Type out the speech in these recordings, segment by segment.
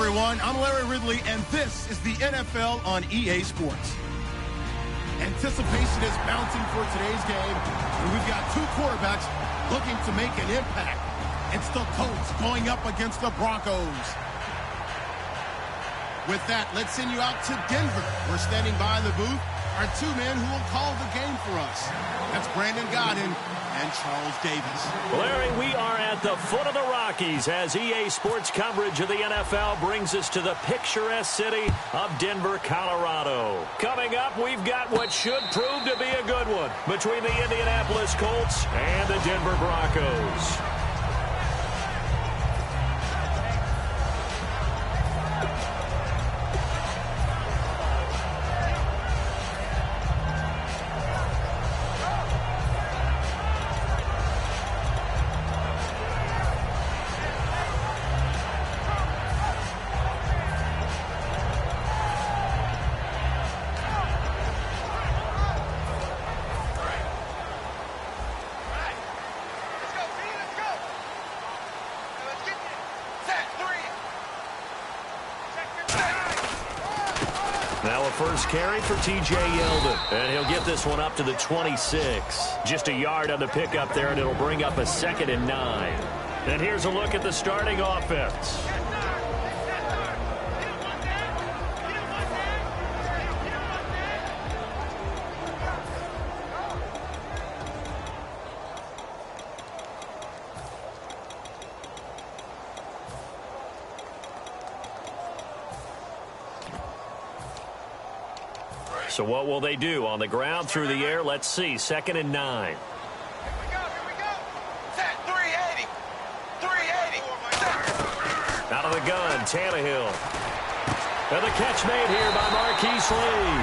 everyone. I'm Larry Ridley, and this is the NFL on EA Sports. Anticipation is mounting for today's game, and we've got two quarterbacks looking to make an impact. It's the Colts going up against the Broncos. With that, let's send you out to Denver. We're standing by in the booth. Our two men who will call the game for us. That's Brandon Godden and Charles Davis. Larry, we are at the foot of the Rockies as EA Sports coverage of the NFL brings us to the picturesque city of Denver, Colorado. Coming up, we've got what should prove to be a good one between the Indianapolis Colts and the Denver Broncos. Now a first carry for T.J. Yeldon, and he'll get this one up to the 26. Just a yard on the pickup there, and it'll bring up a 2nd and 9. And here's a look at the starting offense. So what will they do? On the ground, through the air, let's see. 2nd and 9. Here we go. Set 380. 380. Out of the gun, Tannehill. And the catch made here by Marquise Lee.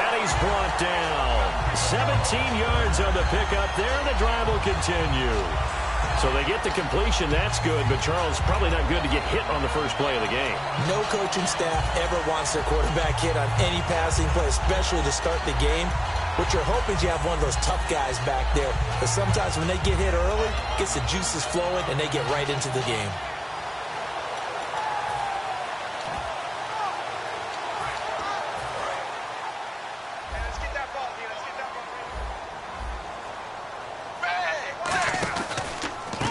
And he's brought down. 17 yards on the pickup there, and the drive will continue. So they get the completion. That's good, but Charles, probably not good to get hit on the first play of the game. No coaching staff ever wants their quarterback hit on any passing play, especially to start the game. What you're hoping is you have one of those tough guys back there, because sometimes when they get hit early, it gets the juices flowing, and they get right into the game.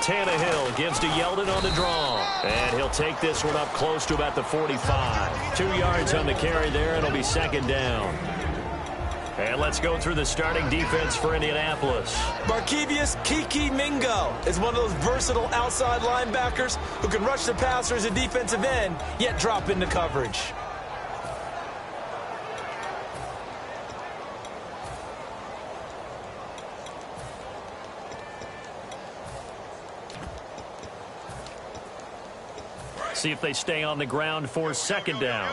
Tannehill gives to Yeldon on the draw. And he'll take this one up close to about the 45. 2 yards on the carry there, and it'll be 2nd down. And let's go through the starting defense for Indianapolis. Markevius Kiki Mingo is one of those versatile outside linebackers who can rush the passer as a defensive end, yet drop into coverage. See if they stay on the ground for 2nd down.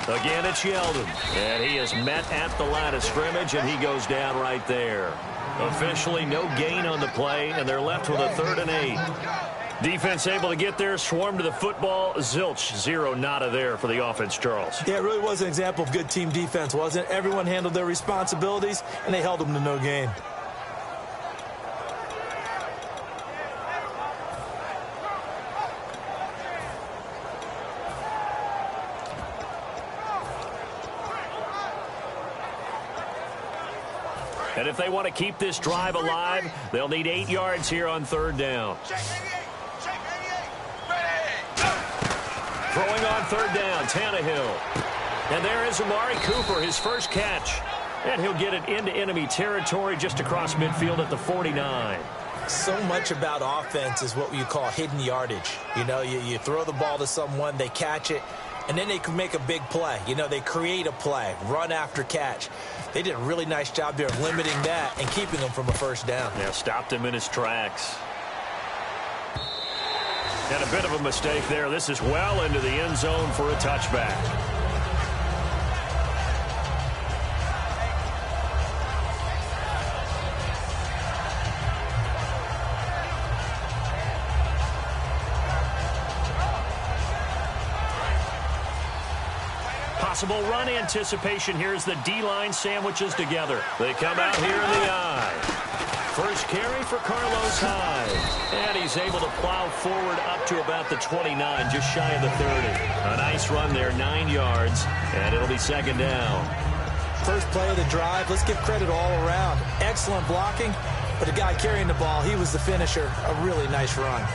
Again, it's Yeldon. And he is met at the line of scrimmage, and he goes down right there. Officially no gain on the play, and they're left with a 3rd and 8. Defense able to get there, swarm to the football. Zilch, 0 nada there for the offense, Charles. Yeah, it really was an example of good team defense, wasn't it? Everyone handled their responsibilities, and they held them to no gain. And if they want to keep this drive alive, they'll need 8 yards here on 3rd down. Throwing on 3rd down, Tannehill. And there is Amari Cooper, his first catch. And he'll get it into enemy territory just across midfield at the 49. So much about offense is what you call hidden yardage. You know, you throw the ball to someone, they catch it, and then they can make a big play. You know, they create a play, run after catch. They did a really nice job there of limiting that and keeping him from a 1st down. Yeah, stopped him in his tracks. And a bit of a mistake there. This is well into the end zone for a touchback. Possible run anticipation here as the D-line sandwiches together. They come out here in the eye. First carry for Carlos Hyde. And he's able to plow forward up to about the 29, just shy of the 30. A nice run there, 9 yards, and it'll be second down. First play of the drive, let's give credit all around. Excellent blocking, but the guy carrying the ball, he was the finisher. A really nice run.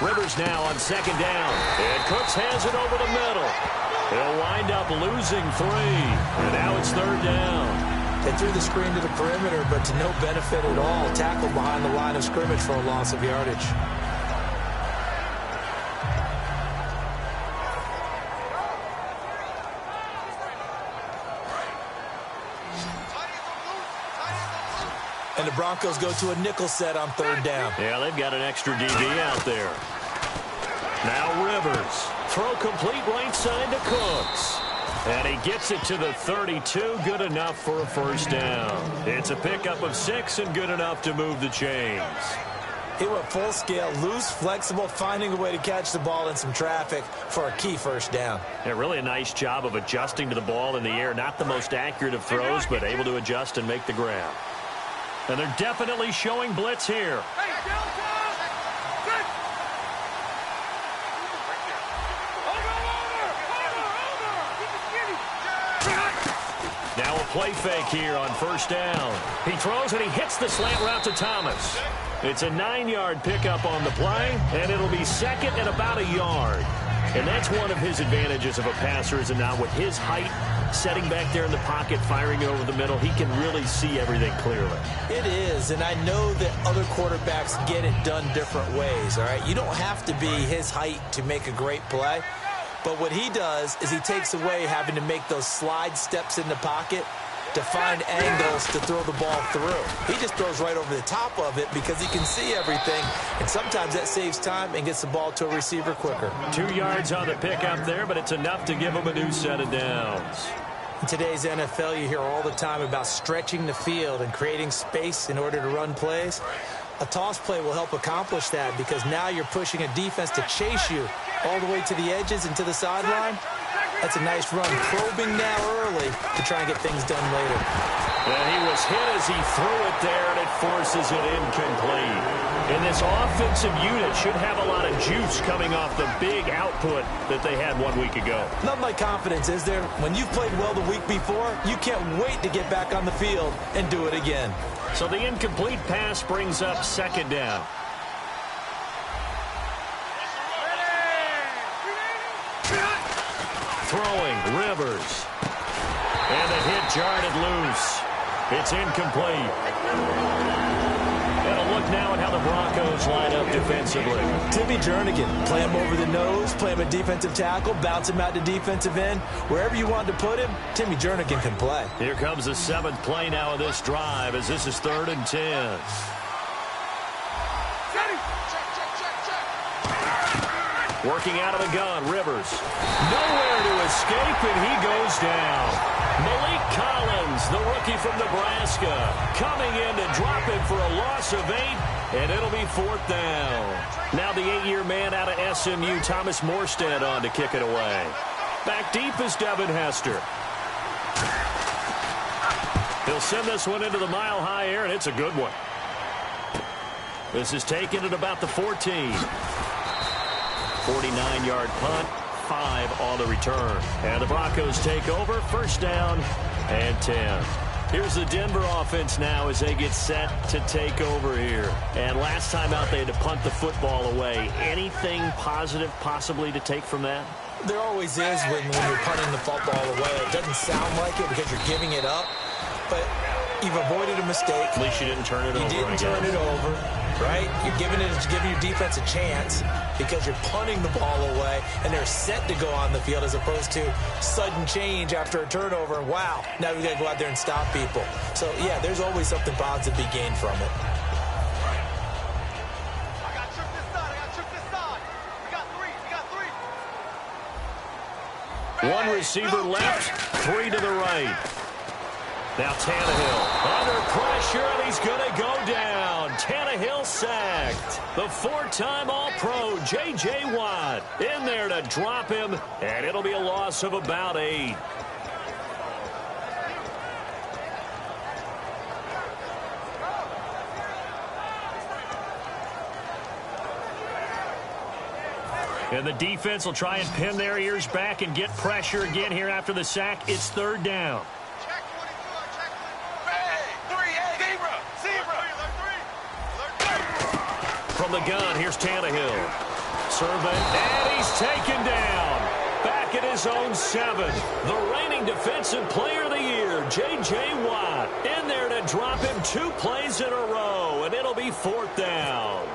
Rivers now on second down. And Cooks has it over the middle. He'll wind up losing 3. And now it's third down. They threw the screen to the perimeter, but to no benefit at all. Tackled behind the line of scrimmage for a loss of yardage. And the Broncos go to a nickel set on third down. Yeah, they've got an extra DB out there. Now Rivers. Throw complete right side to Cooks. And he gets it to the 32. Good enough for a first down. It's a pickup of 6 and good enough to move the chains. He went full scale, loose, flexible, finding a way to catch the ball in some traffic for a key first down. Yeah, really a nice job of adjusting to the ball in the air. Not the most accurate of throws, but able to adjust and make the grab. And they're definitely showing blitz here. Now a play fake here on first down. He throws and he hits the slant route to Thomas. It's a 9-yard pickup on the play, and it'll be second and about a yard. And that's one of his advantages of a passer, is now with his height, setting back there in the pocket, firing it over the middle, he can really see everything clearly. It is, and I know that other quarterbacks get it done different ways, all right? You don't have to be his height to make a great play, but what he does is he takes away having to make those slide steps in the pocket to find angles to throw the ball through. He just throws right over the top of it because he can see everything, and sometimes that saves time and gets the ball to a receiver quicker. 2 yards on the pickup there, but it's enough to give him a new set of downs. In today's NFL, you hear all the time about stretching the field and creating space in order to run plays. A toss play will help accomplish that because now you're pushing a defense to chase you all the way to the edges and to the sideline. That's a nice run, probing now early to try and get things done later. And he was hit as he threw it there, and it forces it incomplete. And this offensive unit should have a lot of juice coming off the big output that they had 1 week ago. Not my confidence, is there? When you've played well the week before, you can't wait to get back on the field and do it again. So the incomplete pass brings up second down. Throwing, Rivers. And the hit jarred it loose. It's incomplete. And a look now at how the Broncos line up defensively. Timmy Jernigan, play him over the nose, play him a defensive tackle, bounce him out to defensive end. Wherever you want to put him, Timmy Jernigan can play. Here comes the 7th play now of this drive as this is 3rd and 10. Working out of the gun, Rivers. Nowhere to escape, and he goes down. Malik Collins, the rookie from Nebraska, coming in to drop him for a loss of 8, and it'll be 4th down. Now the 8-year man out of SMU, Thomas Morstead, on to kick it away. Back deep is Devin Hester. He'll send this one into the mile-high air, and it's a good one. This is taken at about the 14. 49-yard punt, 5 on the return. And the Broncos take over, first down and 10. Here's the Denver offense now as they get set to take over here. And last time out, they had to punt the football away. Anything positive possibly to take from that? There always is when you're punting the football away. It doesn't sound like it because you're giving it up, but you've avoided a mistake. At least you didn't turn it over. You didn't turn it over, right? You're giving your defense a chance because you're punting the ball away, and they're set to go on the field as opposed to sudden change after a turnover. Wow, now we've got to go out there and stop people. So, yeah, there's always something positive to be gained from it. One receiver left, three to the right. Now Tannehill under pressure, and he's going to go down. Tannehill sacked. The four-time All-Pro, J.J. Watt, in there to drop him, and it'll be a loss of about 8. And the defense will try and pin their ears back and get pressure again here after the sack. It's third down. From the gun, here's Tannehill. Survey, and he's taken down. Back at his own 7. The reigning defensive player of the year, J.J. Watt, in there to drop him 2 plays in a row, and it'll be fourth down.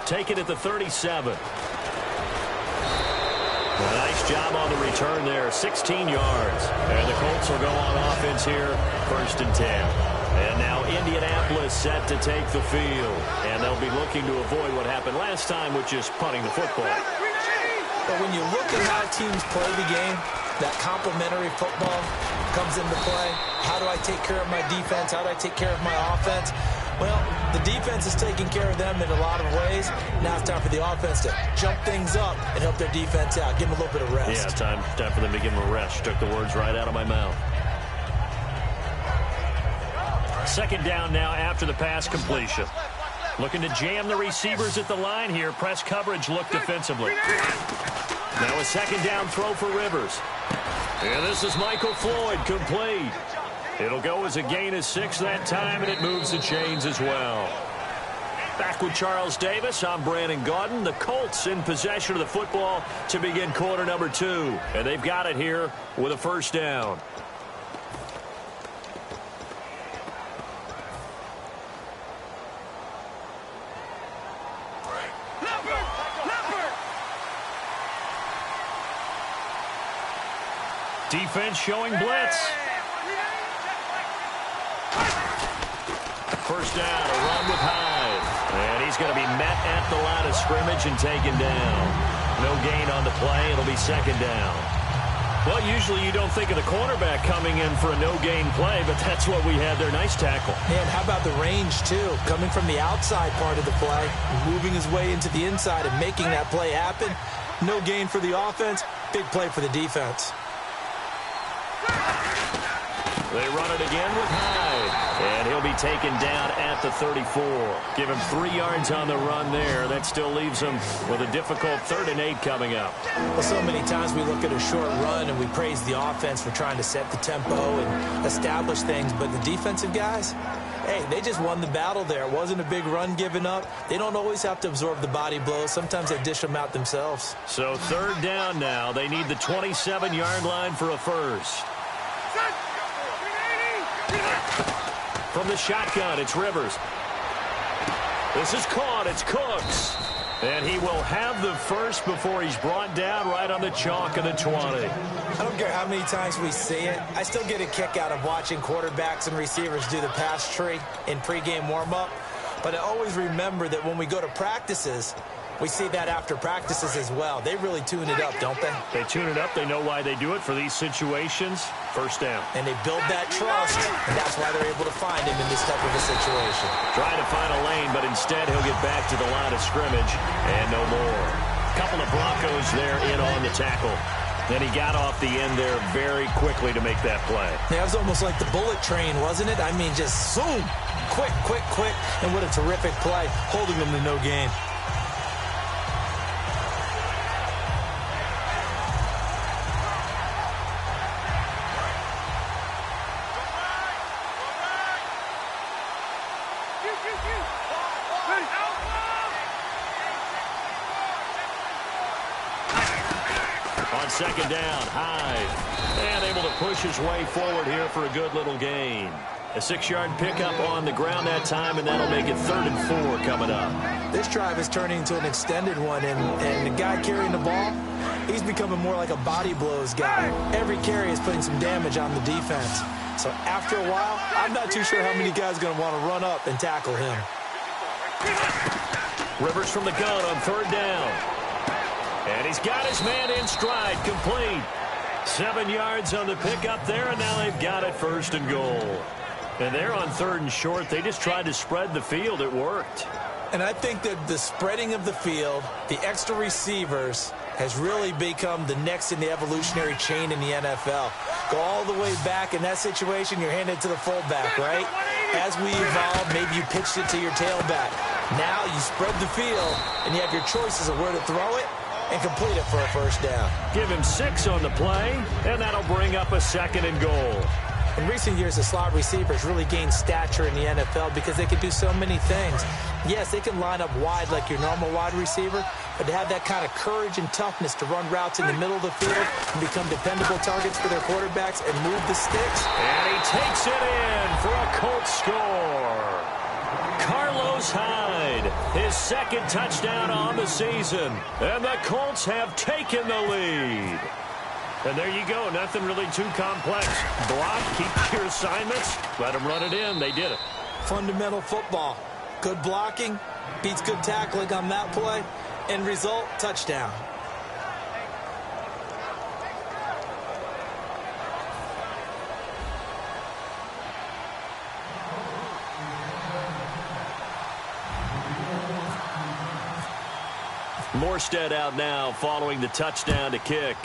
Take it at the 37. A nice job on the return there, 16 yards. And the Colts will go on offense here, 1st and 10. And now Indianapolis set to take the field. And they'll be looking to avoid what happened last time, which is punting the football. But when you look at how teams play the game, that complementary football comes into play. How do I take care of my defense? How do I take care of my offense? Well, the defense is taking care of them in a lot of ways. Now it's time for the offense to jump things up and help their defense out. Give them a little bit of rest. Yeah, time for them to give them a rest. Took the words right out of my mouth. Second down now after the pass completion. Looking to jam the receivers at the line here. Press coverage look defensively. Now a second down throw for Rivers. And this is Michael Floyd, complete. It'll go as a gain of 6 that time, and it moves the chains as well. Back with Charles Davis, I'm Brandon Gaudin. The Colts in possession of the football to begin quarter number 2. And they've got it here with a first down. Defense showing blitz. First down, a run with Hyde. And he's going to be met at the line of scrimmage and taken down. No gain on the play. It'll be second down. Well, usually you don't think of the cornerback coming in for a no-gain play, but that's what we had there. Nice tackle. And how about the range, too? Coming from the outside part of the play, moving his way into the inside and making that play happen. No gain for the offense. Big play for the defense. They run it again with Hyde, and he'll be taken down at the 34. Give him 3 yards on the run there. That still leaves him with a difficult 3rd and 8 coming up. Well, so many times we look at a short run and we praise the offense for trying to set the tempo and establish things, but the defensive guys, hey, they just won the battle there. It wasn't a big run given up. They don't always have to absorb the body blows. Sometimes they dish them out themselves. So third down now. They need the 27-yard line for a first. From the shotgun, it's Rivers. This is caught. It's Cooks. And he will have the first before he's brought down right on the chalk of the 20. I don't care how many times we see it. I still get a kick out of watching quarterbacks and receivers do the pass tree in pregame warm-up. But I always remember that when we go to practices, we see that after practices as well. They really tune it up, don't they? They tune it up. They know why they do it for these situations. First down. And they build that trust, and that's why they're able to find him in this type of a situation. Trying to find a lane, but instead he'll get back to the line of scrimmage and no more. Couple of Broncos there in on the tackle. Then he got off the end there very quickly to make that play. Yeah, it was almost like the bullet train, wasn't it? I mean, just zoom. Quick, quick, quick. And what a terrific play, holding them to no gain. Second down, Hyde, and able to push his way forward here for a good little gain. A 6-yard pickup on the ground that time, and that'll make it 3rd and 4 coming up. This drive is turning into an extended one, and the guy carrying the ball, he's becoming more like a body blows guy. Every carry is putting some damage on the defense. So after a while, I'm not too sure how many guys are going to want to run up and tackle him. Rivers from the gun on 3rd down. And he's got his man in stride, complete. 7 yards on the pickup there, and now they've got it 1st and goal. And they're on 3rd and short. They just tried to spread the field. It worked. And I think that the spreading of the field, the extra receivers, has really become the next in the evolutionary chain in the NFL. Go all the way back in that situation, you're handed to the fullback, right? As we evolve, maybe you pitched it to your tailback. Now you spread the field, and you have your choices of where to throw it and complete it for a 1st down. Give him 6 on the play, and that'll bring up a 2nd and goal. In recent years, the slot receivers really gained stature in the NFL because they can do so many things. Yes, they can line up wide like your normal wide receiver, but to have that kind of courage and toughness to run routes in the middle of the field and become dependable targets for their quarterbacks and move the sticks. And he takes it in for a Colts score. Carlos Hyde, his 2nd touchdown on the season. And the Colts have taken the lead. And there you go. Nothing really too complex. Block, keep your assignments, let them run it in. They did it. Fundamental football. Good blocking beats good tackling on that play. End result, touchdown. Morstead out now following the touchdown to kick.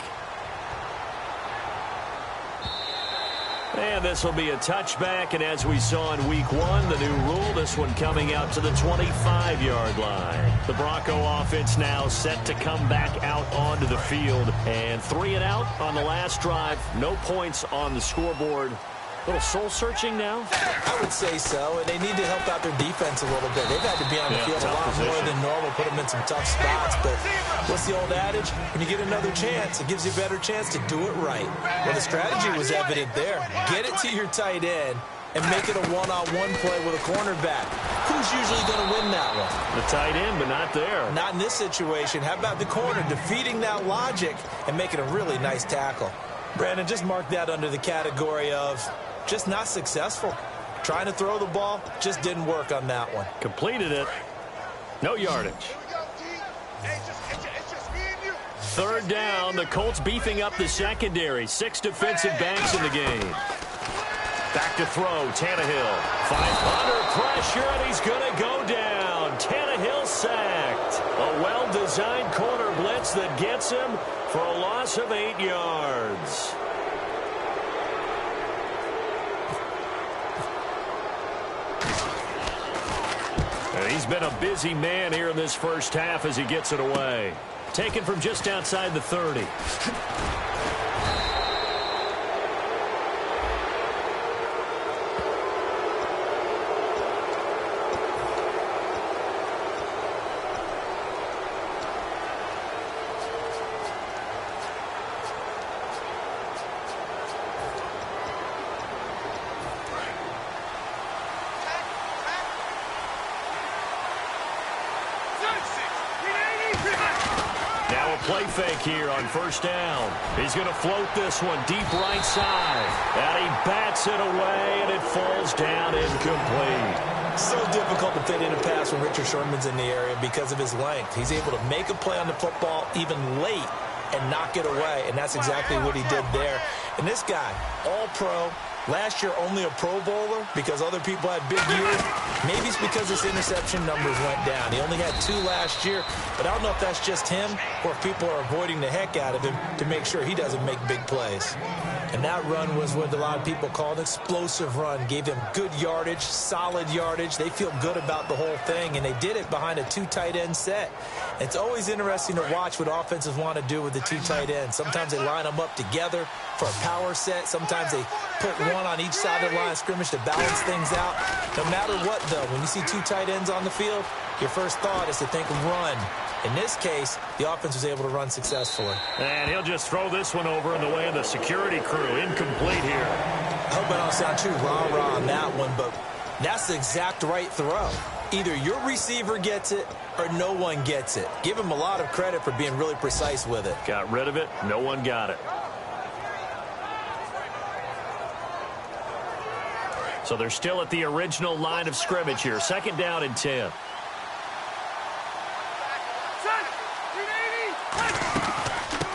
And this will be a touchback, and as we saw in week 1, the new rule, this one coming out to the 25-yard line. The Bronco offense now set to come back out onto the field, and 3 and out on the last drive. No points on the scoreboard. A little soul-searching now? I would say so, and they need to help out their defense a little bit. They've had to be on the field a lot more than normal, put them in some tough spots. But what's the old adage? When you get another chance, it gives you a better chance to do it right. Well, the strategy was evident there. Get it to your tight end and make it a one-on-one play with a cornerback. Who's usually going to win that one? The tight end, but not there. Not in this situation. How about the corner defeating that logic and making a really nice tackle? Brandon, just mark that under the category of just not successful. Trying to throw the ball, just didn't work on that one. Completed it. No yardage. 3rd down, the Colts beefing up the secondary. 6 defensive backs in the game. Back to throw, Tannehill. 5 under pressure, and he's going to go down. Tannehill sacked. A well-designed corner blitz that gets him for a loss of 8 yards. And he's been a busy man here in this 1st half as he gets it away. Taken from just outside the 30. Play fake here on 1st down. He's going to float this one deep right side. And he bats it away, and it falls down incomplete. So difficult to fit in a pass when Richard Sherman's in the area because of his length. He's able to make a play on the football even late and knock it away, and that's exactly what he did there. And this guy, all-pro, last year only a Pro Bowler because other people had big years. Maybe it's because his interception numbers went down. He only had 2 last year, but I don't know if that's just him or if people are avoiding the heck out of him to make sure he doesn't make big plays. And that run was what a lot of people call an explosive run. Gave them good yardage, solid yardage. They feel good about the whole thing, and they did it behind a 2 tight end set. It's always interesting to watch what offenses want to do with the 2 tight ends. Sometimes they line them up together for a power set. Sometimes they put one on each side of the line of scrimmage to balance things out. No matter what, though, when you see 2 tight ends on the field, your first thought is to think run. In this case, the offense was able to run successfully. And he'll just throw this one over in the way of the security crew. Incomplete here. I hope I don't sound too rah-rah on that one, but that's the exact right throw. Either your receiver gets it or no one gets it. Give him a lot of credit for being really precise with it. Got rid of it. No one got it. So they're still at the original line of scrimmage here. 2nd down and 10.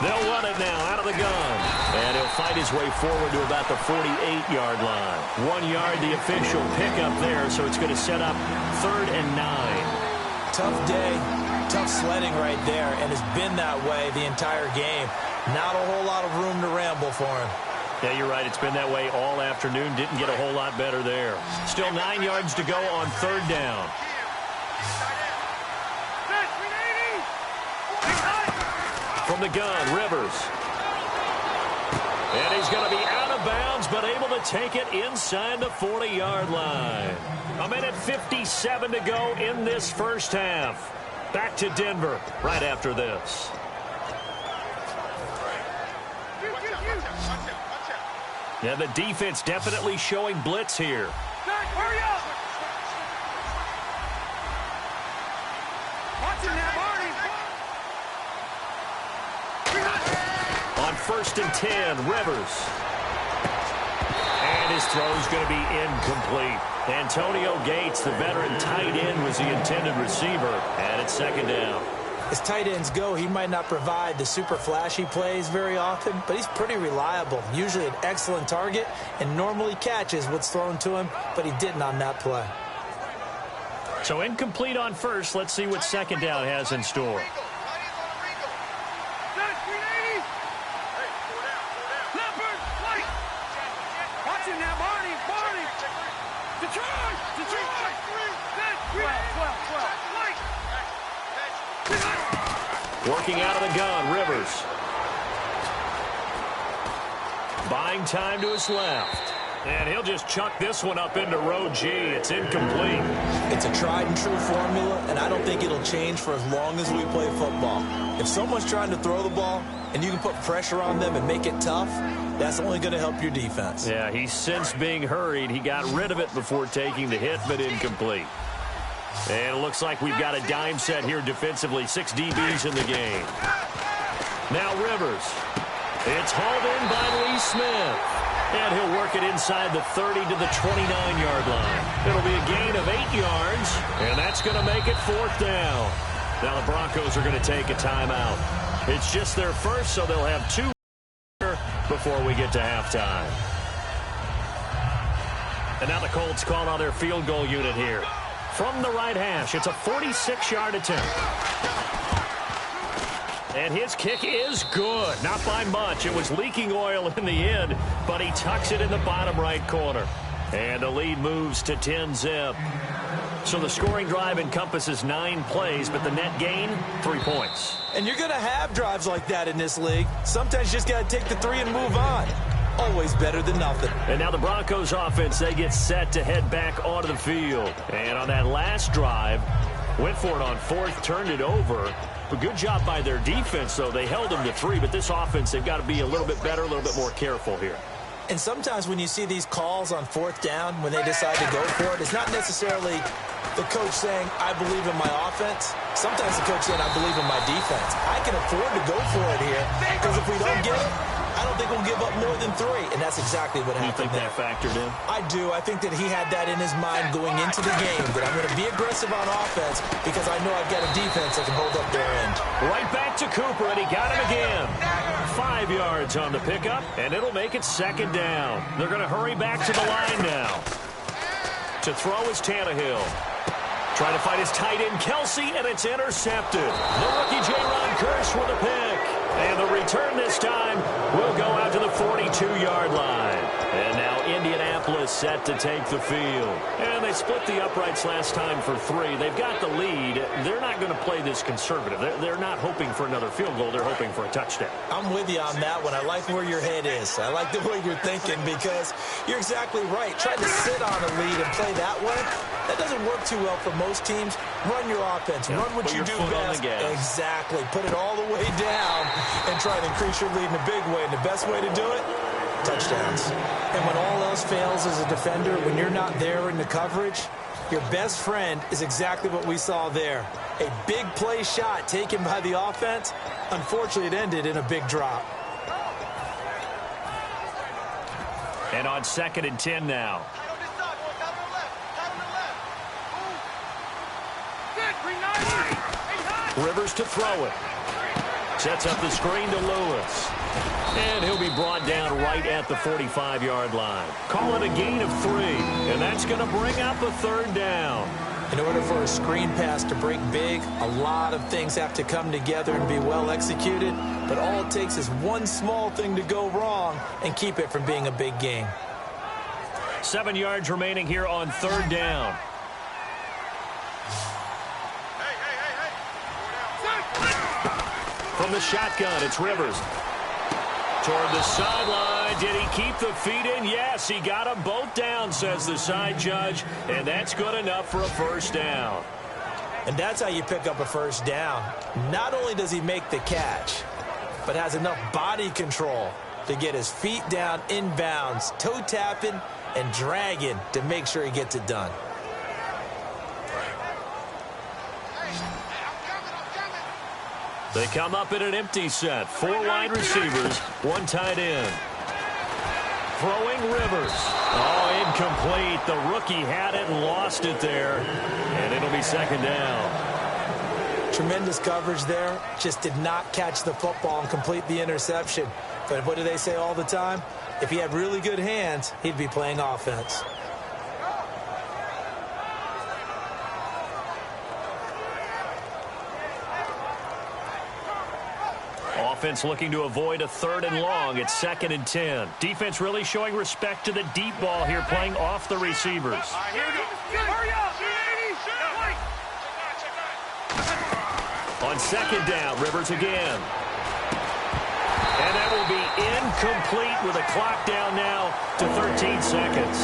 They'll run it now out of the gun. And he'll fight his way forward to about the 48-yard line. 1 yard, the official pickup there, so it's going to set up 3rd and 9. Tough day, tough sledding right there, and it's been that way the entire game. Not a whole lot of room to ramble for him. Yeah, you're right. It's been that way all afternoon. Didn't get a whole lot better there. Still 9 yards to go on 3rd down. From the gun, Rivers. And he's going to be out of bounds, but able to take it inside the 40-yard line. 1:57 to go in this first half. Back to Denver right after this. Yeah, the defense definitely showing blitz here. Hurry up! Watching that, On 1st and 10, Rivers. And his throw's going to be incomplete. Antonio Gates, the veteran tight end, was the intended receiver. And it's 2nd down. As tight ends go, he might not provide the super flashy plays very often, but he's pretty reliable. Usually an excellent target and normally catches what's thrown to him, but he didn't on that play. So incomplete on 1st. Let's see what 2nd down has in store. Working out of the gun, Rivers. Buying time to his left. And he'll just chuck this one up into row G. It's incomplete. It's a tried and true formula, and I don't think it'll change for as long as we play football. If someone's trying to throw the ball and you can put pressure on them and make it tough, that's only going to help your defense. Yeah, he's since being hurried. He got rid of it before taking the hit, but incomplete. And it looks like we've got a dime set here defensively. 6 DBs in the game. Now Rivers. It's hauled in by Lee Smith. And he'll work it inside the 30 to the 29-yard line. It'll be a gain of 8 yards, and that's going to make it 4th down. Now the Broncos are going to take a timeout. It's just their first, so they'll have 2 before we get to halftime. And now the Colts call on their field goal unit here. From the right hash, it's a 46-yard attempt. And his kick is good. Not by much. It was leaking oil in the end, but he tucks it in the bottom right corner. And the lead moves to 10-zip. So the scoring drive encompasses 9 plays, but the net gain, 3 points. And you're going to have drives like that in this league. Sometimes you just got to take the 3 and move on. Always better than nothing. And now the Broncos offense, they get set to head back onto the field. And on that last drive, went for it on 4th, turned it over. A good job by their defense, though. They held them to 3, but this offense, they've got to be a little bit better, a little bit more careful here. And sometimes when you see these calls on 4th down, when they decide to go for it, it's not necessarily the coach saying, I believe in my offense. Sometimes the coach saying, I believe in my defense. I can afford to go for it here, because if we don't get it, I don't think we'll give up more than 3, and that's exactly what happened. You think that factored in? I do. I think that he had that in his mind going into the game, that I'm going to be aggressive on offense because I know I've got a defense that can hold up their end. Right back to Cooper, and he got him again. 5 yards on the pickup, and it'll make it 2nd down. They're going to hurry back to the line now. To throw is Tannehill. Trying to fight his tight end, Kelsey, and it's intercepted. The rookie J-Ron Kearse with a pick. And the return this time will go out to the 42-yard line. And now Indianapolis set to take the field. And they split the uprights last time for 3. They've got the lead. They're not going to play this conservative. They're not hoping for another field goal. They're hoping for a touchdown. I'm with you on that one. I like where your head is. I like the way you're thinking because you're exactly right. Trying to sit on a lead and play that way, that doesn't work too well for most teams. Run your offense. Yeah, run what you do best. Exactly. Put it all the way down and try to increase your lead in a big way. And the best way to do it, touchdowns. And when all else fails as a defender, when you're not there in the coverage, your best friend is exactly what we saw there. A big play shot taken by the offense. Unfortunately, it ended in a big drop. And on 2nd and 10 now. Rivers to throw it. Sets up the screen to Lewis. And he'll be brought down right at the 45-yard line. Call it a gain of 3, and that's going to bring up a third down. In order for a screen pass to break big, a lot of things have to come together and be well executed, but all it takes is one small thing to go wrong and keep it from being a big gain. 7 yards remaining here on third down. From the shotgun, it's Rivers. Toward the sideline. Did he keep the feet in? Yes, he got them both down, says the side judge, and that's good enough for a first down. And that's how you pick up a first down. Not only does he make the catch, but has enough body control to get his feet down inbounds, toe tapping and dragging to make sure he gets it done. They come up in an empty set. 4 wide receivers, 1 tight end. Throwing Rivers. Oh, incomplete. The rookie had it and lost it there. And it'll be second down. Tremendous coverage there. Just did not catch the football and complete the interception. But what do they say all the time? If he had really good hands, he'd be playing offense. Offense looking to avoid a 3rd and long. It's 2nd and 10. Defense really showing respect to the deep ball here, playing off the receivers. On 2nd down, Rivers again. And that will be incomplete with a clock down now to 13 seconds.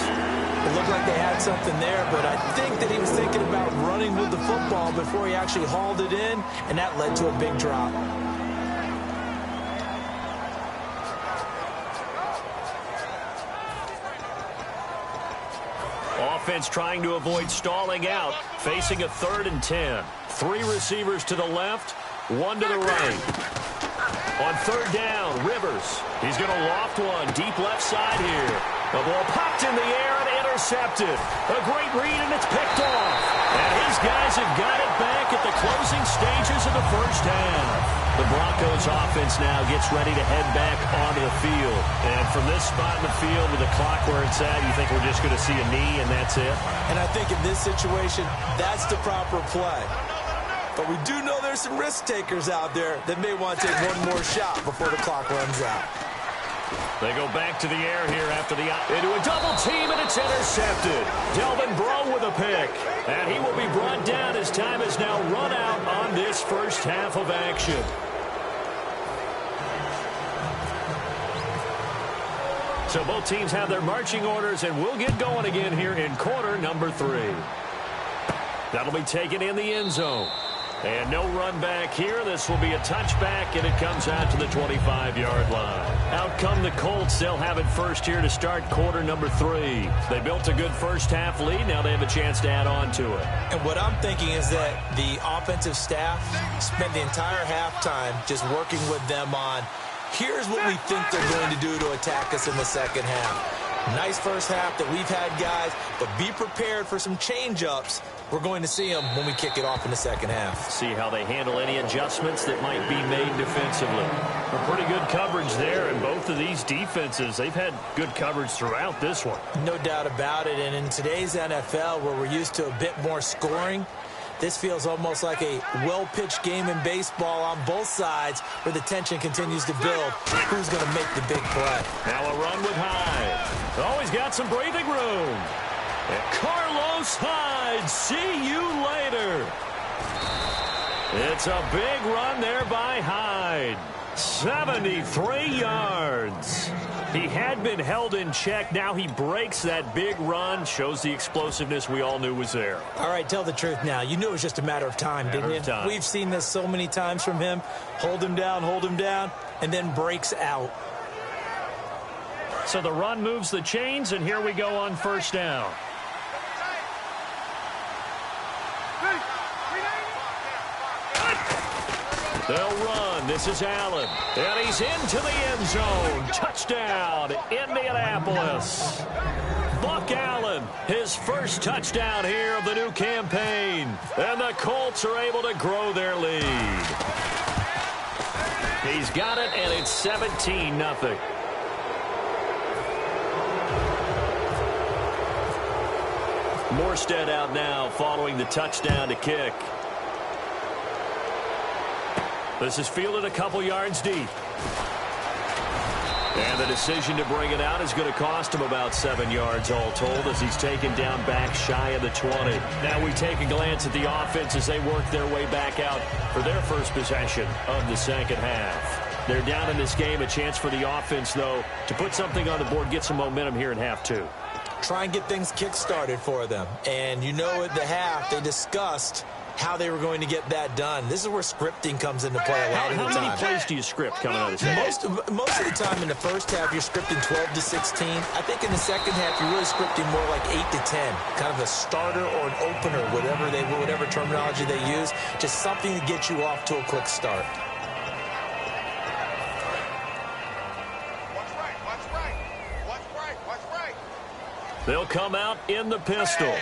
It looked like they had something there, but I think that he was thinking about running with the football before he actually hauled it in, and that led to a big drop. Offense trying to avoid stalling out, facing a 3rd and 10. 3 receivers to the left, 1 to the right. On 3rd down, Rivers. He's going to loft one deep left side here. The ball popped in the air and intercepted. A great read, and it's picked off. And his guys have got it back at the closing stages of the first half. The Broncos offense now gets ready to head back onto the field. And from this spot in the field with the clock where it's at, you think we're just going to see a knee and that's it? And I think in this situation, that's the proper play. But we do know there's some risk takers out there that may want to take one more shot before the clock runs out. They go back to the air here after the into a double team, and it's intercepted. Delvin Breaux with a pick, and he will be brought down as time is now run out on this first half of action. So both teams have their marching orders, and we'll get going again here in quarter number 3. That'll be taken in the end zone. And no run back here. This will be a touchback, and it comes out to the 25-yard line. Out come the Colts. They'll have it first here to start quarter number 3. They built a good first-half lead. Now they have a chance to add on to it. And what I'm thinking is that the offensive staff spent the entire halftime just working with them on, here's what we think they're going to do to attack us in the second half. Nice first half that we've had, guys, but be prepared for some change-ups. We're going to see them when we kick it off in the second half. See how they handle any adjustments that might be made defensively. A pretty good coverage there, and both of these defenses, they've had good coverage throughout this one. No doubt about it, and in today's NFL, where we're used to a bit more scoring, this feels almost like a well-pitched game in baseball on both sides where the tension continues to build. Who's going to make the big play? Now a run with Hyde. Oh, he's got some breathing room. And Carlos Hyde, see you later. It's a big run there by Hyde. 73 yards. He had been held in check. Now he breaks that big run. Shows the explosiveness we all knew was there. All right, tell the truth now. You knew it was just a matter of time, didn't you? We've seen this so many times from him. Hold him down, and then breaks out. So the run moves the chains, and here we go on first down. They'll run. This is Allen. And he's into the end zone. Touchdown, Indianapolis. Buck Allen, his first touchdown here of the new campaign. And the Colts are able to grow their lead. He's got it, and it's 17-0. Morstead out now following the touchdown to kick. This is fielded a couple yards deep. And the decision to bring it out is going to cost him about 7 yards all told as he's taken down back shy of the 20. Now we take a glance at the offense as they work their way back out for their first possession of the second half. They're down in this game. A chance for the offense, though, to put something on the board, get some momentum here in half two. Try and get things kick-started for them. And you know at the half they discussed how they were going to get that done. This is where scripting comes into play a lot of the time. How many plays do you script coming out of the second? Most of the time in the first half, you're scripting 12 to 16. I think in the second half, you're really scripting more like 8 to 10. Kind of a starter or an opener, whatever terminology they use. Just something to get you off to a quick start. They'll come out in the pistol.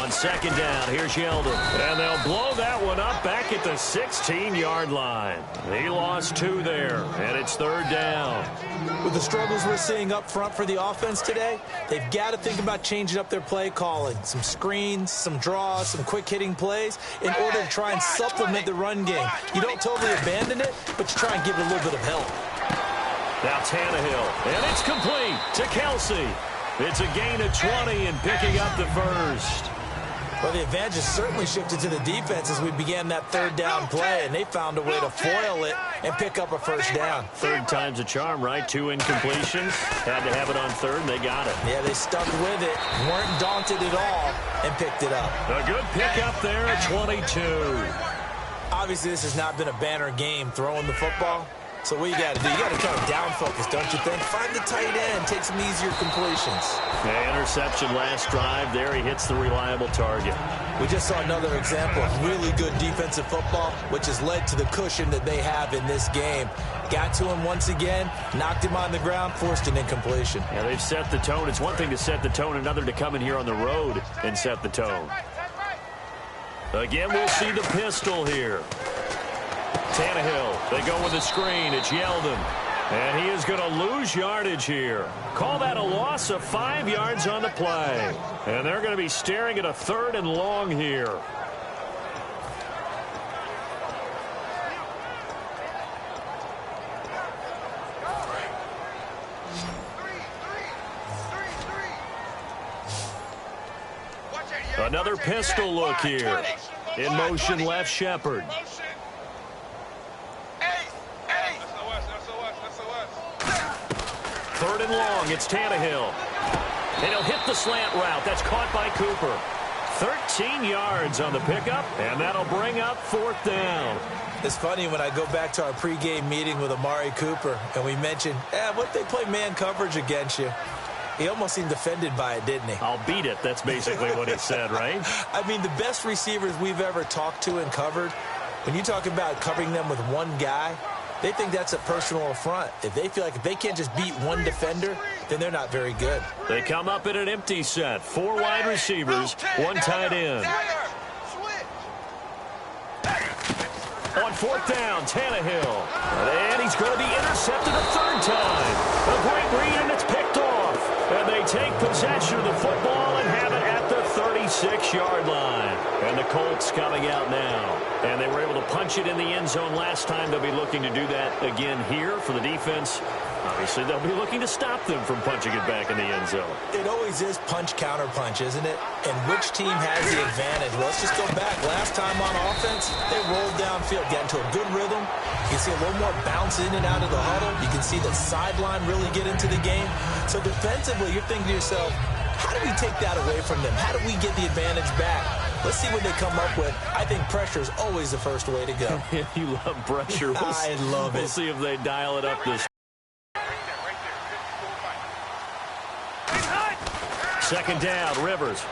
On second down, here's Yeldon. And they'll blow that one up back at the 16-yard line. He lost 2 there, and it's third down. With the struggles we're seeing up front for the offense today, they've got to think about changing up their play calling. Some screens, some draws, some quick-hitting plays in order to try and supplement the run game. You don't totally abandon it, but you try and give it a little bit of help. Now Tannehill, and it's complete to Kelsey. It's a gain of 20 and picking up the first. Well, the advantage has certainly shifted to the defense as we began that third down play, and they found a way to foil it and pick up a first down. Third time's a charm, right? 2 incompletions. Had to have it on third, and they got it. Yeah, they stuck with it, weren't daunted at all, and picked it up. A good pickup there at 22. Obviously, this has not been a banner game throwing the football. So what you got to do, you got to kind of down focus, don't you think? Find the tight end, take some easier completions. Yeah, interception last drive. There he hits the reliable target. We just saw another example of really good defensive football, which has led to the cushion that they have in this game. Got to him once again, knocked him on the ground, forced an incompletion. Yeah, they've set the tone. It's one thing to set the tone, another to come in here on the road and set the tone. Again, we'll see the pistol here. Tannehill, they go with the screen. It's Yeldon. And he is going to lose yardage here. Call that a loss of 5 yards on the play. And they're going to be staring at a 3rd and long here. Another pistol look here. In motion left, Shepard. Third and long, it's Tannehill. And he'll hit the slant route. That's caught by Cooper. 13 yards on the pickup, and that'll bring up 4th down. It's funny when I go back to our pregame meeting with Amari Cooper, and we mentioned, what they play man coverage against you. He almost seemed offended by it, didn't he? I'll beat it. That's basically what he said, right? I mean, the best receivers we've ever talked to and covered, when you talk about covering them with one guy, they think that's a personal affront. If they feel like if they can't just beat one defender, then they're not very good. They come up in an empty set. 4 wide receivers, 1 tight end. On 4th down, Tannehill. And he's going to be intercepted a 3rd time. A great read, and it's picked off. And they take possession of the football and have it at the 36-yard line. And the Colts coming out now. And they were able to punch it in the end zone last time. They'll be looking to do that again here for the defense. Obviously, they'll be looking to stop them from punching it back in the end zone. It always is punch-counter-punch, isn't it? And which team has the advantage? Well, let's just go back. Last time on offense, they rolled downfield, got into a good rhythm. You can see a little more bounce in and out of the huddle. You can see the sideline really get into the game. So defensively, you're thinking to yourself, how do we take that away from them? How do we get the advantage back? Let's see what they come up with. I think pressure is always the first way to go. You love pressure. I love it. We'll see if they dial it up this. Second down, Rivers.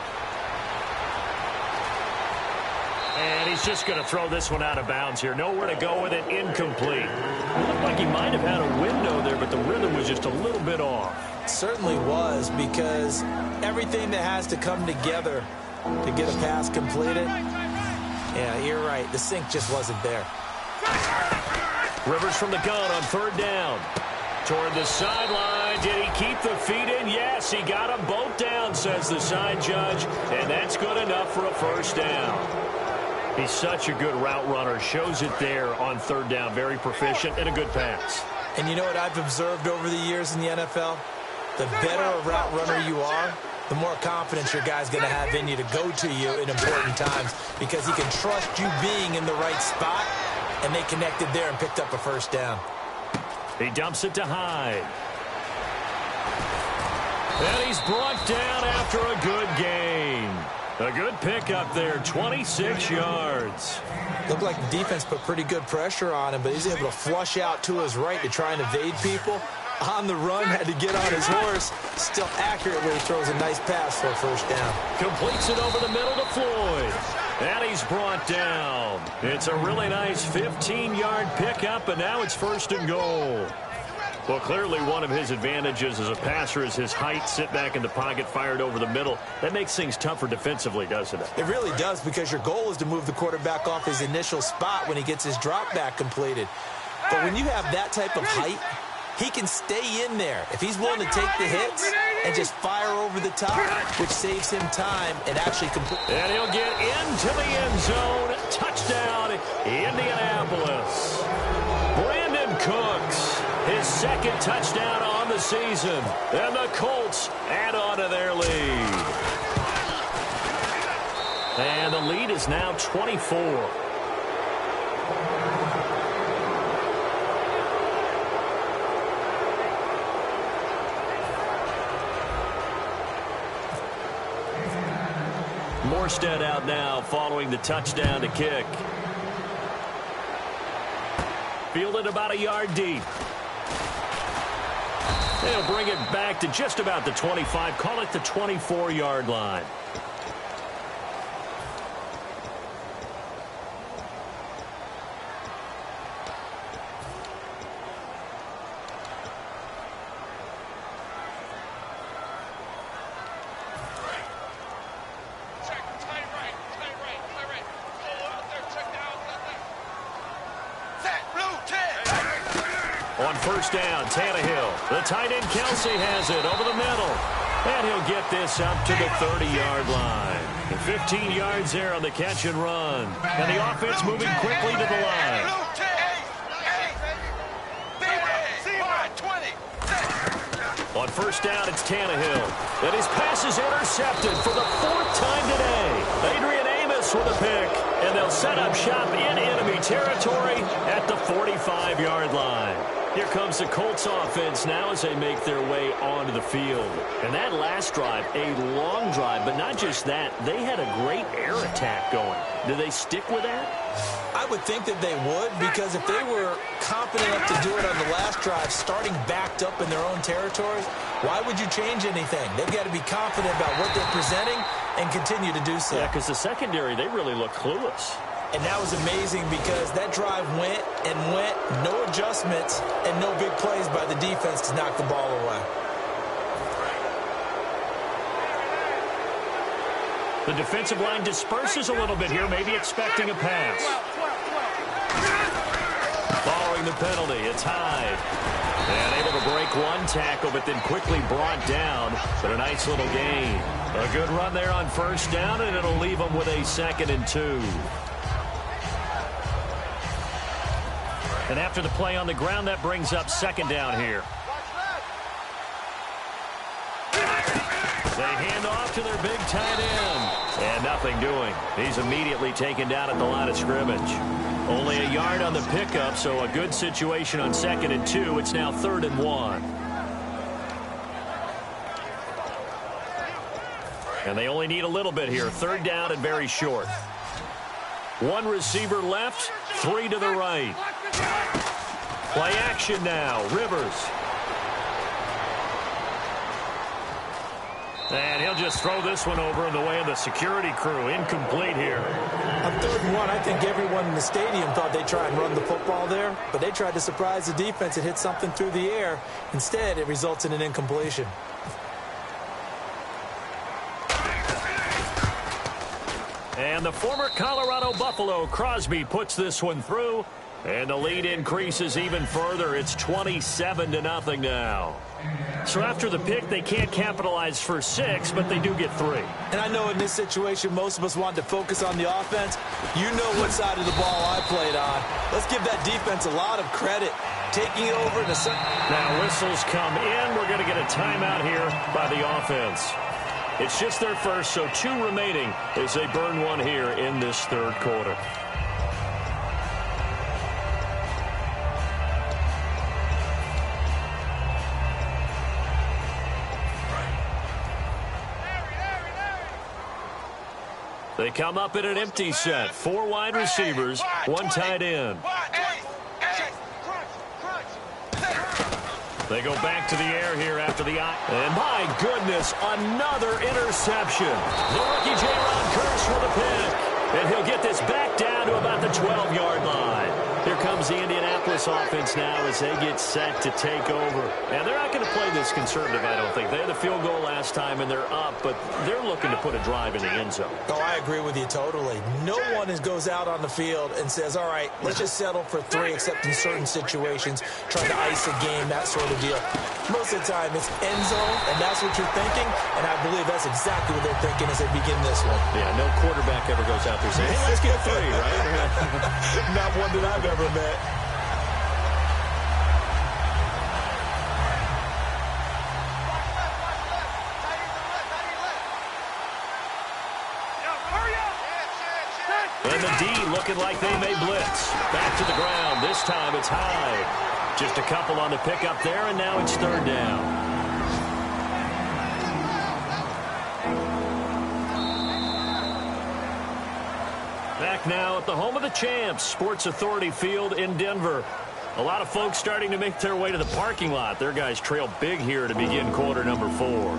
And he's just going to throw this one out of bounds here. Nowhere to go with it, incomplete. It looked like he might have had a window there, but the rhythm was just a little bit off. It certainly was, because everything that has to come together to get a pass completed, yeah, you're right. The sync just wasn't there. Rivers from the gun on third down. Toward the sideline. Did he keep the feet in? Yes, he got them both down, says the side judge. And that's good enough for a first down. He's such a good route runner. Shows it there on third down. Very proficient and a good pass. And you know what I've observed over the years in the NFL? The better a route runner you are, the more confidence your guy's going to have in you to go to you in important times because he can trust you being in the right spot, and they connected there and picked up a first down. He dumps it to Hyde. And he's brought down after a good gain. A good pickup there, 26 yards. Looked like the defense put pretty good pressure on him, but he's able to flush out to his right to try and evade people. On the run, had to get on his horse. Still accurate where he throws a nice pass for a first down. Completes it over the middle to Floyd. And he's brought down. It's a really nice 15-yard pickup, and now it's first and goal. Well, clearly one of his advantages as a passer is his height. Sit back in the pocket, fired over the middle. That makes things tougher defensively, doesn't it? It really does, because your goal is to move the quarterback off his initial spot when he gets his drop back completed. But when you have that type of height, he can stay in there if he's willing to take the hits and just fire over the top, which saves him time and actually complete. And he'll get into the end zone. Touchdown, Indianapolis. Brandon Cooks, his second touchdown on the season. And the Colts add on to their lead. And the lead is now 24. Morstead out now following the touchdown to kick. Fielded about a yard deep. They'll bring it back to just about the 25. Call it the 24-yard line. On first down, Tannehill. The tight end, Kelsey, has it over the middle. And he'll get this up to the 30-yard line. 15 yards there on the catch and run. And the offense moving quickly to the line. On first down, it's Tannehill. And his pass is intercepted for the fourth time today. Adrian Amos with a pick. And they'll set up shop in enemy territory at the 45-yard line. Here comes the Colts offense now as they make their way onto the field. And that last drive, a long drive, but not just that. They had a great air attack going. Do they stick with that? I would think that they would, because if they were confident enough to do it on the last drive, starting backed up in their own territory, why would you change anything? They've got to be confident about what they're presenting and continue to do so. Yeah, because the secondary, they really look clueless. And that was amazing because that drive went and went, no adjustments, and no big plays by the defense to knock the ball away. The defensive line disperses a little bit here, maybe expecting a pass. Following the penalty, it's Hyde. And able to break one tackle, but then quickly brought down. But a nice little gain. A good run there on first down, and it'll leave them with a 2nd and 2. And after the play on the ground, that brings up 2nd down here. They hand off to their big tight end. And nothing doing. He's immediately taken down at the line of scrimmage. Only a yard on the pickup, so a good situation on 2nd and 2. It's now 3rd and 1. And they only need a little bit here. 3rd down and very short. One receiver left, 3 to the right. Play action now. Rivers. And he'll just throw this one over in the way of the security crew. Incomplete here. On 3rd and 1, I think everyone in the stadium thought they'd try and run the football there, but they tried to surprise the defense and hit something through the air. Instead, it results in an incompletion. And the former Colorado Buffalo, Crosby, puts this one through. And the lead increases even further. It's 27-0 now. So after the pick, they can't capitalize for 6, but they do get 3. And I know in this situation, most of us want to focus on the offense. You know what side of the ball I played on. Let's give that defense a lot of credit. Taking over the now whistles come in. We're going to get a timeout here by the offense. It's just their first, so 2 remaining as they burn one here in this third quarter. They come up in an empty set. 4 wide receivers, 1 tight end. They go back to the air here after the eye. And my goodness, another interception. The rookie J-Ron Curse for the pick. And he'll get this back down to about the 12-yard line. Here comes the Indianapolis offense now as they get set to take over. Now, they're not going to play this conservative, I don't think. They had the field goal last time, and they're up, but they're looking to put a drive in the end zone. Oh, I agree with you totally. No one goes out on the field and says, all right, let's just settle for 3, except in certain situations, trying to ice a game, that sort of deal. Most of the time, it's end zone, and that's what you're thinking, and I believe that's exactly what they're thinking as they begin this one. Yeah, no quarterback ever goes out there saying, hey, let's get 3, right? Not one that I've ever met. And the D looking like they may blitz. Back to the ground. This time it's Hyde. Just a couple on the pickup there, and now it's 3rd down. Back now at the home of the champs, Sports Authority Field in Denver. A lot of folks starting to make their way to the parking lot. Their guys trail big here to begin quarter number 4.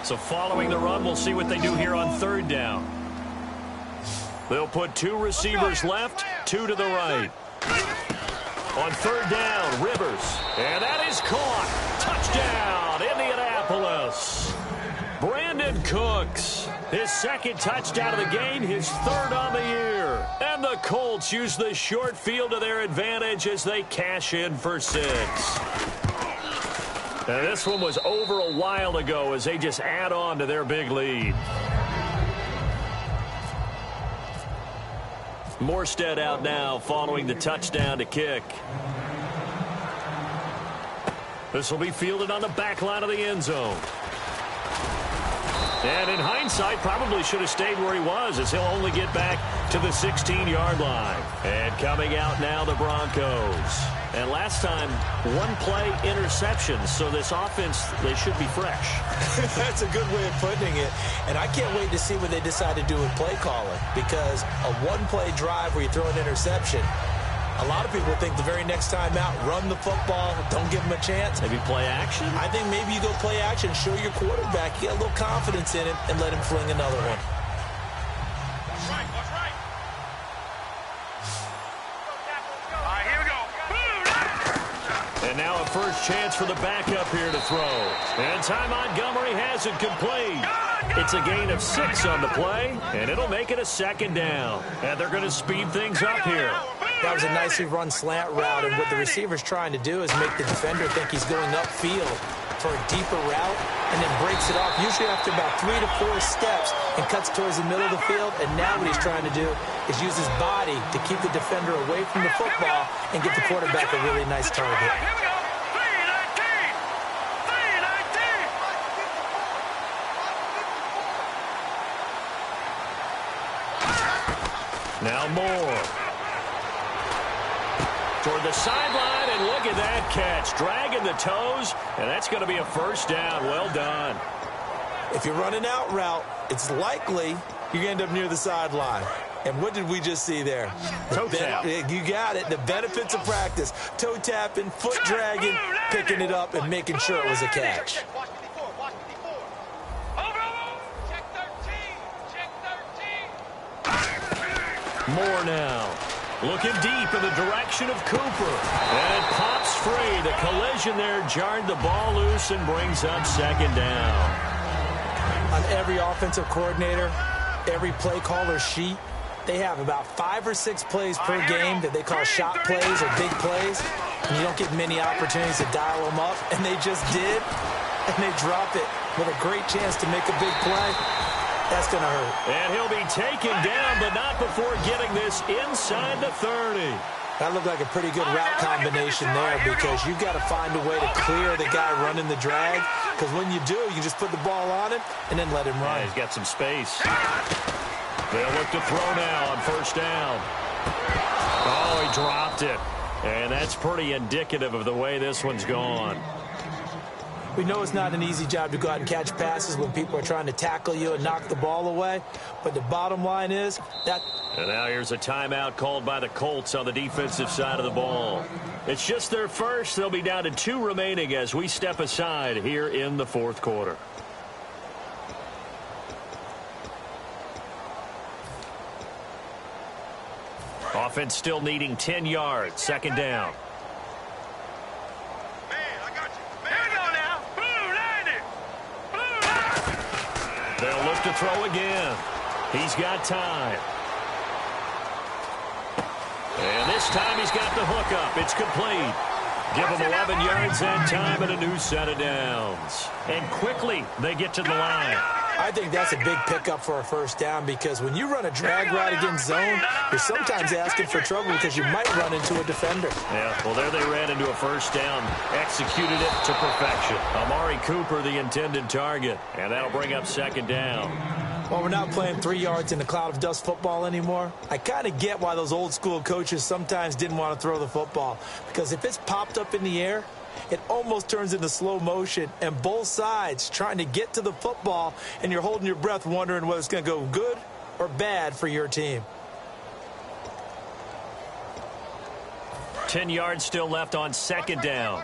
So following the run, we'll see what they do here on 3rd down. They'll put 2 receivers left, 2 to the right. On 3rd down, Rivers. And that is caught. Touchdown, Indianapolis. Brandon Cooks, his 2nd touchdown of the game, his 3rd on the year. And the Colts use the short field to their advantage as they cash in for 6. Now, this one was over a while ago as they just add on to their big lead. Morstead out now following the touchdown to kick. This will be fielded on the back line of the end zone. And in hindsight, probably should have stayed where he was as he'll only get back to the 16-yard line. And coming out now, the Broncos. And last time, 1-play interception. So this offense, they should be fresh. That's a good way of putting it. And I can't wait to see what they decide to do with play calling. Because a 1-play drive where you throw an interception, a lot of people think the very next time out, run the football, don't give them a chance. Maybe play action? I think maybe you go play action, show your quarterback, you get a little confidence in him, and let him fling another one. That's right. All right, here we go. And now a first chance for the backup here to throw. And Ty Montgomery has it complete. It's a gain of 6 on the play, and it'll make it a 2nd down. And they're going to speed things up here. That was a nicely run slant route, and what the receiver's trying to do is make the defender think he's going upfield for a deeper route, and then breaks it off, usually after about 3 to 4 steps, and cuts towards the middle of the field. And now what he's trying to do is use his body to keep the defender away from the football and give the quarterback a really nice target. Now Moore. Toward the sideline, and look at that catch. Dragging the toes, and that's going to be a 1st down. Well done. If you're running out route, it's likely you're going to end up near the sideline. And what did we just see there? Toe tap. You got it. The benefits of practice. Toe tapping, foot dragging, picking it up, and making sure it was a catch. Moore now. Looking deep in the direction of Cooper. And it pops free. The collision there jarred the ball loose and brings up 2nd down. On every offensive coordinator, every play caller sheet, they have about 5 or 6 plays per game that they call shot plays or big plays. And you don't get many opportunities to dial them up. And they just did. And they drop it with a great chance to make a big play. That's going to hurt. And he'll be taken down, but not before getting this inside the 30. That looked like a pretty good route combination there because you've got to find a way to clear the guy running the drag. Because when you do, you can just put the ball on him and then let him run. Yeah, he's got some space. They'll look to throw now on first down. Oh, he dropped it. And that's pretty indicative of the way this one's gone. We know it's not an easy job to go out and catch passes when people are trying to tackle you and knock the ball away. But the bottom line is that... And now here's a timeout called by the Colts on the defensive side of the ball. It's just their first. They'll be down to 2 remaining as we step aside here in the fourth quarter. Offense still needing 10 yards. Second down. They'll look to throw again. He's got time. And this time he's got the hook up. It's complete. Give him 11 yards and time and a new set of downs. And quickly they get to the line. I think that's a big pickup for a first down because when you run a drag route against zone, you're sometimes asking for trouble because you might run into a defender. Yeah, well, there they ran into a first down, executed it to perfection. Amari Cooper, the intended target, and that'll bring up second down. Well, we're not playing 3 yards in a cloud of dust football anymore. I kind of get why those old school coaches sometimes didn't want to throw the football because if it's popped up in the air, it almost turns into slow motion, and both sides trying to get to the football, and you're holding your breath wondering whether it's going to go good or bad for your team. 10 yards still left on second down.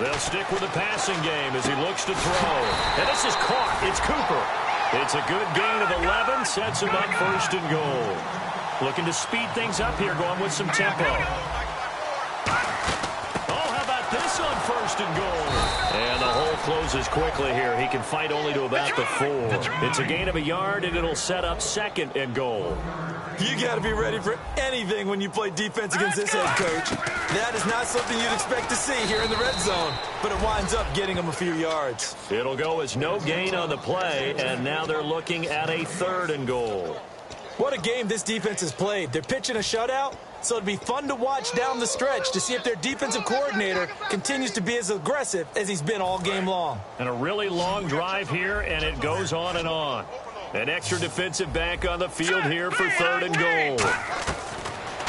They'll stick with the passing game as he looks to throw. And this is caught. It's Cooper. It's a good gain of 11, sets him up first and goal. Looking to speed things up here, going with some tempo. Oh, how about this on first and goal? And the hole closes quickly here. He can fight only to about the 4. It's a gain of 1 yard, and it'll set up second and goal. You got to be ready for anything when you play defense against this head coach. That is not something you'd expect to see here in the red zone, but it winds up getting them a few yards. It'll go as no gain on the play, and now they're looking at a third and goal. What a game this defense has played. They're pitching a shutout, so it'd be fun to watch down the stretch to see if their defensive coordinator continues to be as aggressive as he's been all game long. And a really long drive here, and it goes on and on. An extra defensive back on the field here for third and goal.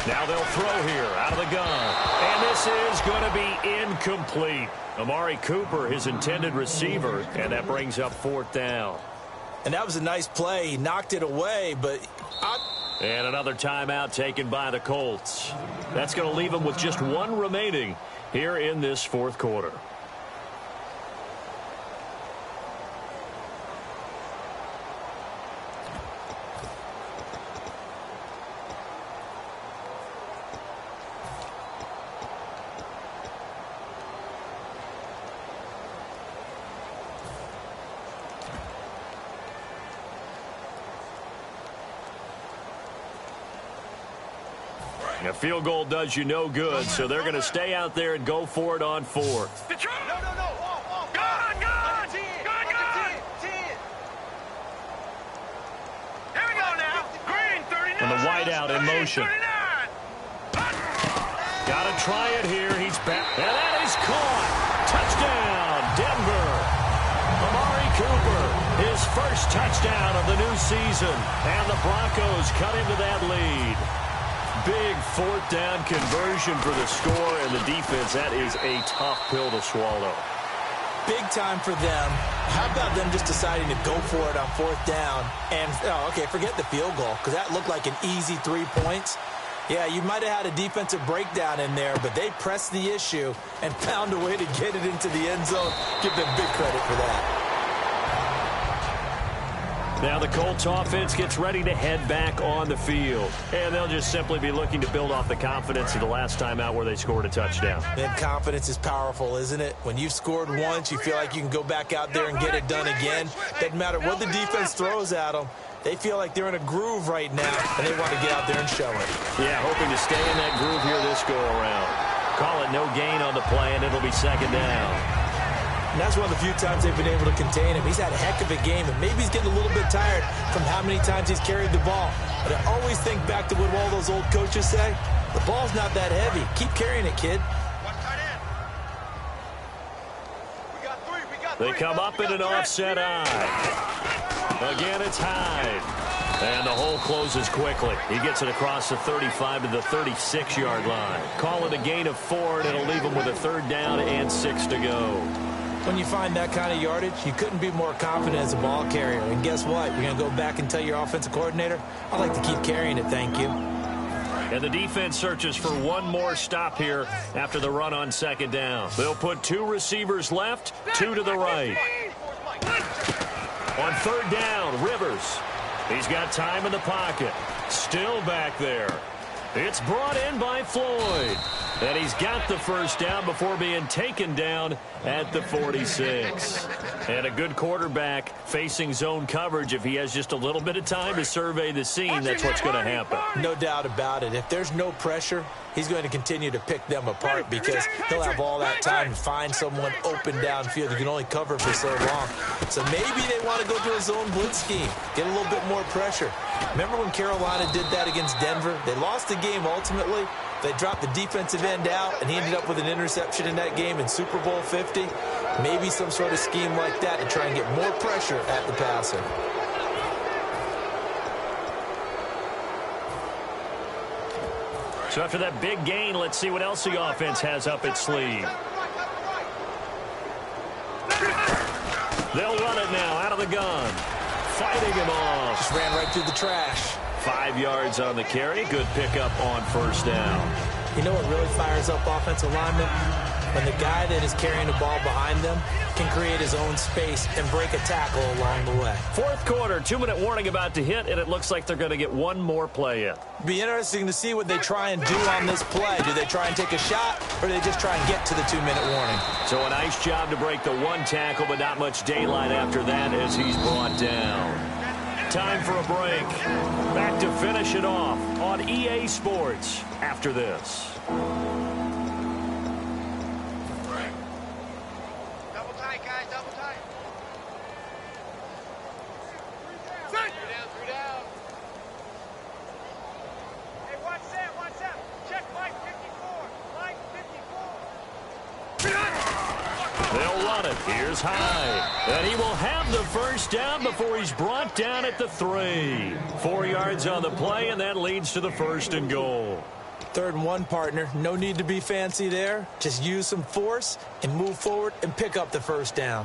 Now they'll throw here out of the gun. And this is going to be incomplete. Amari Cooper, his intended receiver, and that brings up fourth down. And that was a nice play. He knocked it away, but... And another timeout taken by the Colts. That's going to leave them with just 1 remaining here in this fourth quarter. A field goal does you no good, so they're going to stay out there and go for it on 4th. And the wideout in motion. Got to try it here. He's back. And that is caught. Touchdown, Denver. Amari Cooper, his first touchdown of the new season. And the Broncos cut into that lead. Big fourth down conversion for the score, and the defense, that is a tough pill to swallow. Big time for them. How about them just deciding to go for it on fourth down? And, okay, forget the field goal, because that looked like an easy 3 points. Yeah, you might have had a defensive breakdown in there, but they pressed the issue and found a way to get it into the end zone. Give them big credit for that. Now the Colts offense gets ready to head back on the field. And they'll just simply be looking to build off the confidence of the last time out where they scored a touchdown. And confidence is powerful, isn't it? When you've scored once, you feel like you can go back out there and get it done again. Doesn't matter what the defense throws at them. They feel like they're in a groove right now, and they want to get out there and show it. Yeah, hoping to stay in that groove here this go-around. Call it no gain on the play, and it'll be second down. And that's one of the few times they've been able to contain him. He's had a heck of a game, and maybe he's getting a little bit tired from how many times he's carried the ball. But I always think back to what all those old coaches say. The ball's not that heavy. Keep carrying it, kid. They come up in an offset eye. Again, it's Hyde. And the hole closes quickly. He gets it across the 35 to the 36-yard line. Call it a gain of 4, and it'll leave him with a third down and 6 to go. When you find that kind of yardage, you couldn't be more confident as a ball carrier. And guess what? You're going to go back and tell your offensive coordinator, I'd like to keep carrying it, thank you. And the defense searches for one more stop here after the run on second down. They'll put 2 receivers left, 2 to the right. On third down, Rivers. He's got time in the pocket. Still back there. It's brought in by Floyd. And he's got the first down before being taken down at the 46. And a good quarterback facing zone coverage. If he has just a little bit of time to survey the scene, that's what's going to happen. No doubt about it. If there's no pressure, he's going to continue to pick them apart because he'll have all that time to find someone open downfield who can only cover for so long. So maybe they want to go to a zone blitz scheme, get a little bit more pressure. Remember when Carolina did that against Denver? They lost the game ultimately. They dropped the defensive end out, and he ended up with an interception in that game in Super Bowl 50. Maybe some sort of scheme like that to try and get more pressure at the passer. So after that big gain, let's see what else the offense has up its sleeve. They'll run it now out of the gun. Fighting him off. Just ran right through the trash. 5 yards on the carry. Good pickup on first down. You know what really fires up offensive linemen? When the guy that is carrying the ball behind them can create his own space and break a tackle along the way. Fourth quarter, 2-minute warning about to hit, and it looks like they're going to get one more play in. Be interesting to see what they try and do on this play. Do they try and take a shot, or do they just try and get to the 2-minute warning? So a nice job to break the one tackle, but not much daylight after that as he's brought down. Time for a break. Back to finish it off on EA Sports after this. Double tight, guys, double tight. 3 down. Hey, watch that. Check Mike 54. They'll run it. Here's Hyde. And he will have the first down before he's brought down at the 3. 4 yards on the play, and that leads to the 1st and goal. 3rd and 1, partner. No need to be fancy there. Just use some force and move forward and pick up the first down.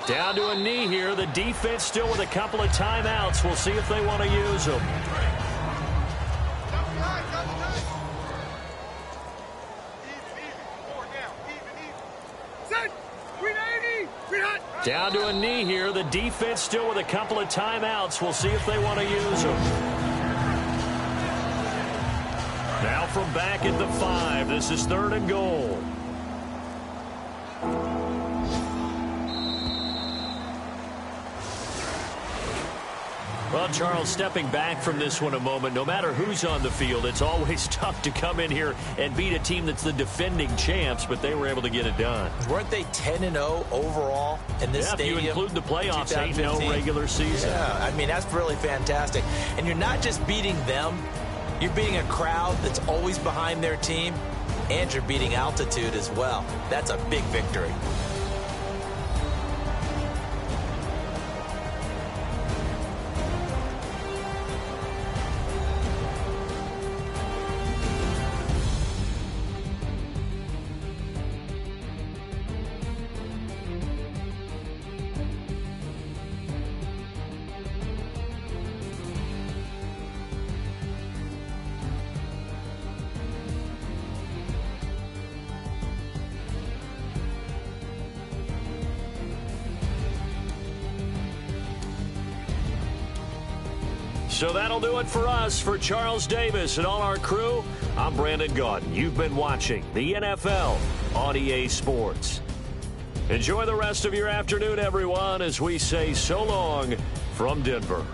Down to a knee here. The defense still with a couple of timeouts. We'll see if they want to use them. Down to a knee here. The defense still with a couple of timeouts. We'll see if they want to use them. Now from back at the 5. This is 3rd and goal. Well, Charles, stepping back from this one a moment, no matter who's on the field, it's always tough to come in here and beat a team that's the defending champs, but they were able to get it done. Weren't they 10-0 overall in this stadium? If you include the playoffs, 8-0 regular season. Yeah, I mean, that's really fantastic. And you're not just beating them, you're beating a crowd that's always behind their team, and you're beating altitude as well. That's a big victory. So that'll do it for us. For Charles Davis and all our crew, I'm Brandon Gaudin. You've been watching the NFL on EA Sports. Enjoy the rest of your afternoon, everyone, as we say so long from Denver.